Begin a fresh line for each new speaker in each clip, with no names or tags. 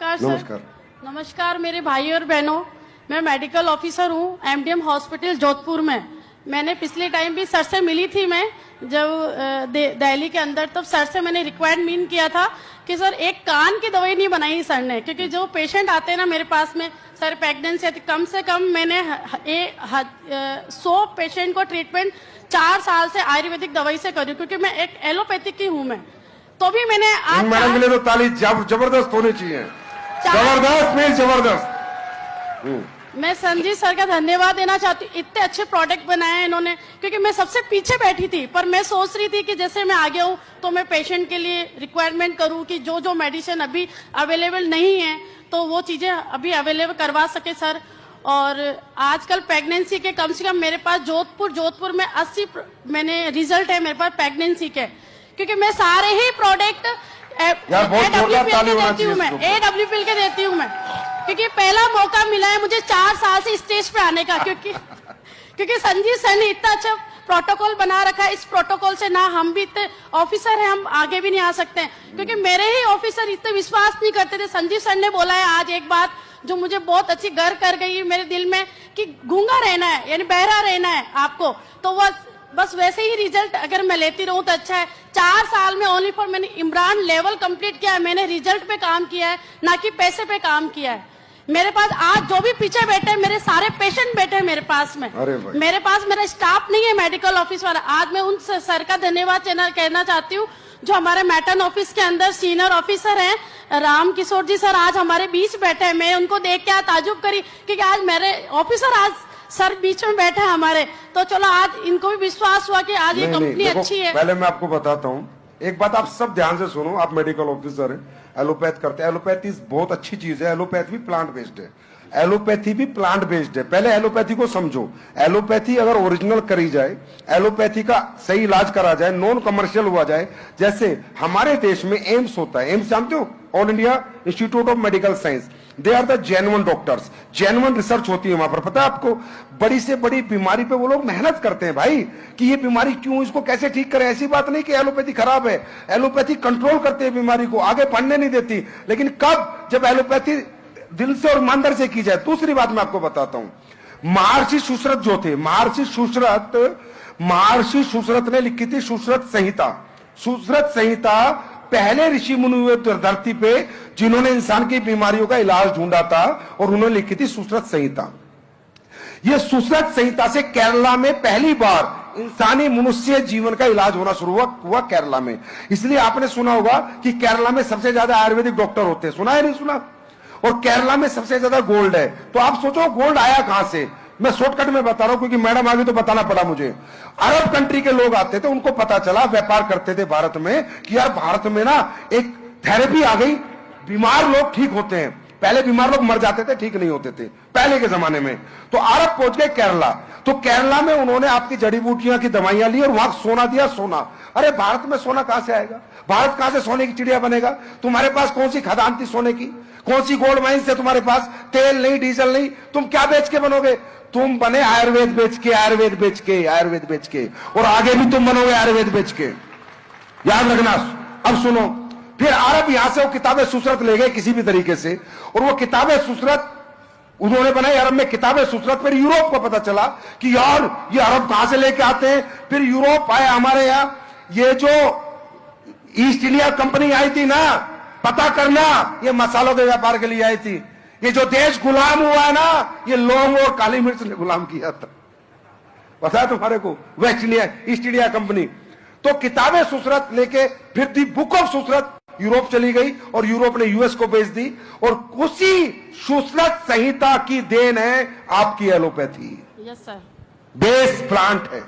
नमस्कार सर।
नमस्कार।
नमस्कार मेरे भाई और बहनों, मैं मेडिकल ऑफिसर हूँ एमडीएम हॉस्पिटल जोधपुर में। मैंने पिछले टाइम भी सर से मिली थी, मैं जब दिल्ली के अंदर, तब सर से मैंने रिक्वायरमेंट किया था कि सर एक कान की दवाई नहीं बनाई सर ने, क्योंकि जो पेशेंट आते हैं ना मेरे पास में, सर प्रेगनेंसी है, कम से कम मैंने 100 पेशेंट को ट्रीटमेंट 4 साल से आयुर्वेदिक दवाई से करी, क्योंकि मैं एक एलोपैथिक की हूँ मैं। तो भी मैंने आज
मैडम के लिए तो ताली जबरदस्त होनी चाहिए, जबरदस्त नहीं जबरदस्त।
मैं संजीव सर का धन्यवाद देना चाहती हूँ, इतने अच्छे प्रोडक्ट बनाए हैं इन्होंने, क्योंकि मैं सबसे पीछे बैठी थी, पर मैं सोच रही थी कि जैसे मैं आगे हूँ तो मैं पेशेंट के लिए रिक्वायरमेंट करूँ कि जो जो मेडिसिन अभी अवेलेबल नहीं है तो वो चीजें अभी अवेलेबल करवा सके सर। और आजकल प्रेगनेंसी के कम से कम मेरे पास जोधपुर में 80 मैंने रिजल्ट है मेरे पास प्रेगनेंसी के, क्योंकि मैं सारे ही प्रोडक्ट AWPL के देती हूँ मैं, क्योंकि पहला मौका मिला है मुझे 4 साल से स्टेज पे आने का, क्योंकि संजीव सर ने इतना अच्छा प्रोटोकॉल बना रखा है। इस प्रोटोकॉल से ना हम भी इतने ऑफिसर हैं, हम आगे भी नहीं आ सकते हैं, क्योंकि मेरे ही ऑफिसर इतने विश्वास नहीं करते थे। संजीव सर ने बोला है आज एक बात जो मुझे बहुत अच्छी घर कर गई मेरे दिल में, कि गूंगा रहना है यानी बहरा रहना है आपको, तो वह बस वैसे ही रिजल्ट अगर मैं लेती रहूं तो अच्छा है। 4 साल में ओनली फॉर मैंने इमरान लेवल कंप्लीट किया है, मैंने रिजल्ट पे काम किया है, ना कि पैसे पे काम किया है। मेरे पास आज जो भी पीछे बैठे हैं, मेरे सारे पेशेंट बैठे हैं मेरे पास में, मेरे पास मेरा स्टाफ नहीं है मेडिकल ऑफिस वाला। आज मैं उन सर का धन्यवाद कहना चाहती हूँ जो हमारे मैटर्न ऑफिस के अंदर सीनियर ऑफिसर हैं, राम किशोर जी सर आज हमारे बीच बैठे हैं। मैं उनको देख के ताजुब करी क्योंकि आज मेरे ऑफिसर आज सर बीच में बैठे हैं हमारे, तो चलो आज इनको भी विश्वास हुआ कि आज ये कंपनी अच्छी है।
पहले मैं आपको बताता हूँ एक बात, आप सब ध्यान से सुनो। आप मेडिकल ऑफिसर हैं, एलोपैथ करते हैं। एलोपैथी बहुत अच्छी चीज है, एलोपैथ भी प्लांट बेस्ड है, एलोपैथी भी प्लांट बेस्ड है। पहले एलोपैथी को समझो। एलोपैथी अगर ओरिजिनल करी जाए, एलोपैथी का सही इलाज करा जाए, नॉन कमर्शियल हुआ जाए, जैसे हमारे देश में एम्स होता है, एम्स जानते हो, All India Institute of Medical Science, they are the genuine doctors, genuine research होती है वहां पर। पता है आपको, बड़ी से बड़ी बीमारी पे वो लोग मेहनत करते हैं भाई, कि ये बीमारी क्यों, इसको कैसे ठीक करें। ऐसी बात नहीं कि एलोपैथी खराब है, एलोपैथी कंट्रोल करते हैं बीमारी को, आगे बढ़ने नहीं देती। लेकिन कब, जब एलोपैथी दिल से और ईमानदारी से की जाए। दूसरी बात मैं आपको बताता हूं, महर्षि सुश्रुत जो थे, महर्षि सुश्रुत ने लिखी थी सुश्रुत संहिता। सुश्रुत संहिता पहले ऋषि मुनि हुए धरती पे जिन्होंने इंसान की बीमारियों का इलाज ढूंढा था, और उन्होंने लिखी थी सुश्रुत संहिता। यह सुश्रुत संहिता से केरला में पहली बार इंसानी मनुष्य जीवन का इलाज होना शुरू हुआ केरला में। इसलिए आपने सुना होगा कि केरला में सबसे ज्यादा आयुर्वेदिक डॉक्टर होते हैं, सुना है नहीं सुना? और केरला में सबसे ज्यादा गोल्ड है। तो आप सोचो गोल्ड आया कहां से। मैं शॉर्टकट में बता रहा हूं क्योंकि मैडम आगे तो बताना पड़ा मुझे। अरब कंट्री के लोग आते थे, उनको पता चला, व्यापार करते थे भारत में, कि यार भारत में ना एक थेरेपी आ गई, बीमार लोग ठीक होते हैं। पहले बीमार लोग मर जाते थे, ठीक नहीं होते थे पहले के जमाने में। तो अरब पहुंच गए केरला, तो केरला में उन्होंने आपकी जड़ी बूटियां की दवाइयां ली और वहां सोना दिया। सोना, अरे भारत में सोना कहां से आएगा? भारत कहां से सोने की चिड़िया बनेगा? तुम्हारे पास कौन सी खदान थी सोने की? कौन सी गोल्ड माइन से? तुम्हारे पास तेल नहीं, डीजल नहीं, तुम क्या बेच के बनोगे? तुम बने आयुर्वेद बेच के, आयुर्वेद बेच के, आयुर्वेद बेच के, और आगे भी तुम बनोगे आयुर्वेद बेच के, याद रखना। अब सुनो, फिर अरब यहां से वो किताबें सुसरत ले गए किसी भी तरीके से, और वो किताबें सुसरत उन्होंने बनाई अरब में, किताबें सुसरत। फिर यूरोप को पता चला कि यार ये अरब कहां से लेके आते हैं। फिर यूरोप आए हमारे यहां, ये जो ईस्ट इंडिया कंपनी आई थी ना, पता करना, ये मसालों के व्यापार के लिए आई थी। ये जो देश गुलाम हुआ है ना, ये लौंग और काली मिर्च ने गुलाम किया था, पता है तुम्हारे को? Waste India, east India company. तो किताबें सुसरत लेके फिर दी बुक ऑफ सुसरत यूरोप चली गई, और यूरोप ने यूएस को बेच दी। और उसी सुसरत संहिता की देन है आपकी allopathy.
Yes sir,
base plant है,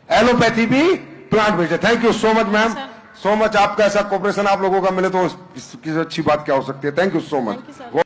एलोपैथी भी प्लांट बेस्ड है। Thank you so much ma'am, so much. आपका ऐसा कोऑपरेशन आप लोगों का मिले तो इसकी अच्छी बात क्या हो सकती है। Thank you so much.